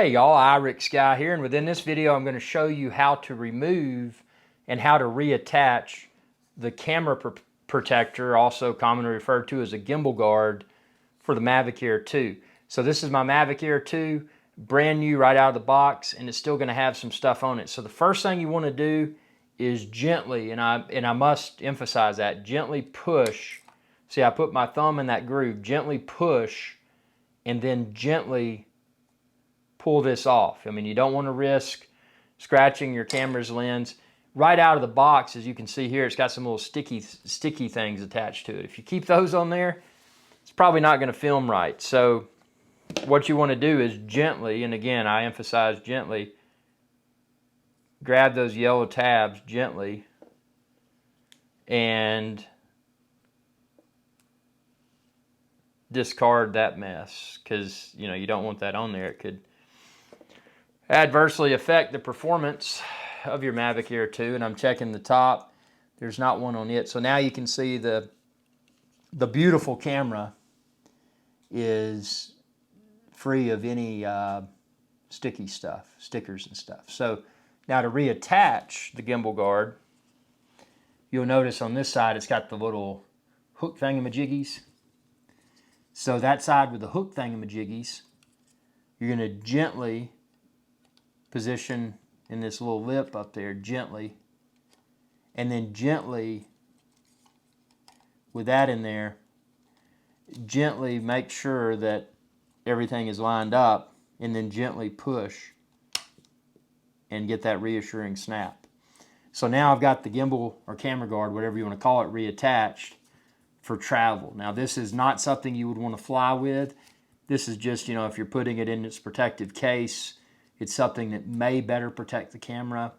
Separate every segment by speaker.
Speaker 1: Hey y'all, Irix Guy here, and within this video I'm going to show you how to remove and how to reattach the camera protector, also commonly referred to as a gimbal guard, for the Mavic Air 2. So this is my Mavic Air 2, brand new right out of the box, and it's still going to have some stuff on it. So the first thing you want to do is gently, and I must emphasize that, gently push. See, I put my thumb in that groove, gently push, and then gently pull this off. I mean, you don't want to risk scratching your camera's lens. Right out of the box, as you can see here, it's got some little sticky things attached to it. If you keep those on there, it's probably not going to film right. So what you want to do is gently, and again, I emphasize gently, grab those yellow tabs gently and discard that mess, because you don't want that on there. It could adversely affect the performance of your Mavic Air 2. And I'm checking the top, there's not one on it. So now you can see the beautiful camera is free of any sticky stuff, stickers and stuff. So now to reattach the gimbal guard, you'll notice on this side it's got the little hook thingamajiggies. So that side with the hook thingamajiggies, you're going to gently position in this little lip up there, gently, and then gently, with that in there, gently make sure that everything is lined up, and then gently push and get that reassuring snap. So now I've got the gimbal or camera guard, whatever you want to call it, reattached for travel. Now this is not something you would want to fly with. This is just, if you're putting it in its protective case, it's something that may better protect the camera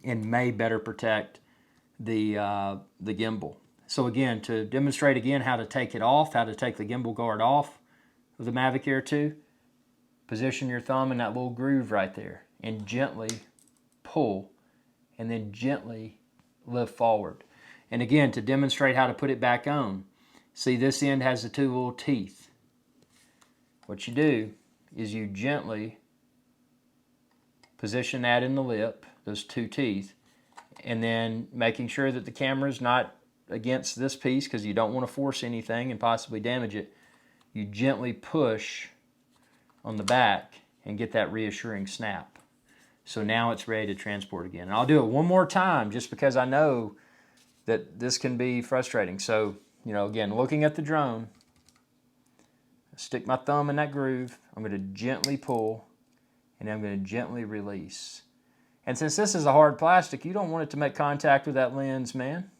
Speaker 1: and may better protect the gimbal. So again, to demonstrate again how to take it off, how to take the gimbal guard off of the Mavic Air 2, position your thumb in that little groove right there and gently pull, and then gently lift forward. And again, to demonstrate how to put it back on, see this end has the two little teeth. What you do is you gently position that in the lip, those two teeth, and then making sure that the camera is not against this piece, because you don't want to force anything and possibly damage it. You gently push on the back and get that reassuring snap. So now it's ready to transport again. And I'll do it one more time just because I know that this can be frustrating. So, again, looking at the drone, stick my thumb in that groove, I'm going to gently pull, and I'm going to gently release. And since this is a hard plastic, you don't want it to make contact with that lens, man.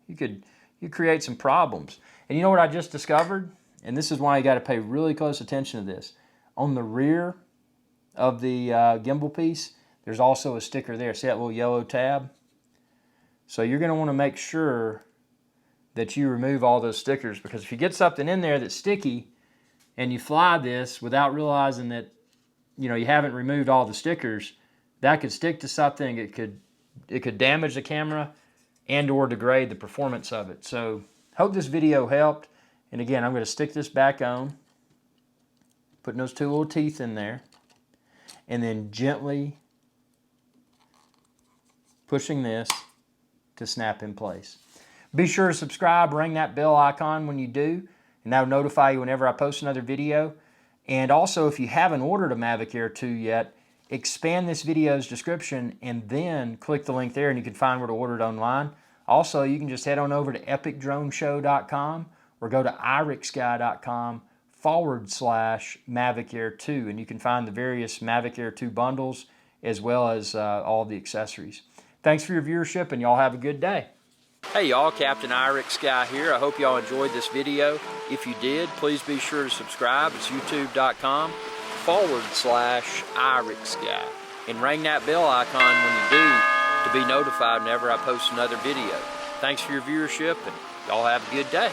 Speaker 1: You create some problems. And you know what I just discovered? And this is why you got to pay really close attention to this. On the rear of the gimbal piece, there's also a sticker there. See that little yellow tab? So you're going to want to make sure that you remove all those stickers, because if you get something in there that's sticky and you fly this without realizing that you haven't removed all the stickers, that could stick to something. It could damage the camera and or degrade the performance of it. So hope this video helped. And again, I'm going to stick this back on, putting those two little teeth in there, and then gently pushing this to snap in place. Be sure to subscribe, ring that bell icon when you do, and that will notify you whenever I post another video. And also, if you haven't ordered a Mavic Air 2 yet, expand this video's description and then click the link there and you can find where to order it online. Also, you can just head on over to epicdroneshow.com or go to irixguy.com/Mavic Air 2, and you can find the various Mavic Air 2 bundles as well as all the accessories. Thanks for your viewership, and y'all have a good day. Hey y'all, Captain Irix Guy here. I hope y'all enjoyed this video. If you did, please be sure to subscribe. It's youtube.com/Irix Guy. And ring that bell icon when you do to be notified whenever I post another video. Thanks for your viewership, and y'all have a good day.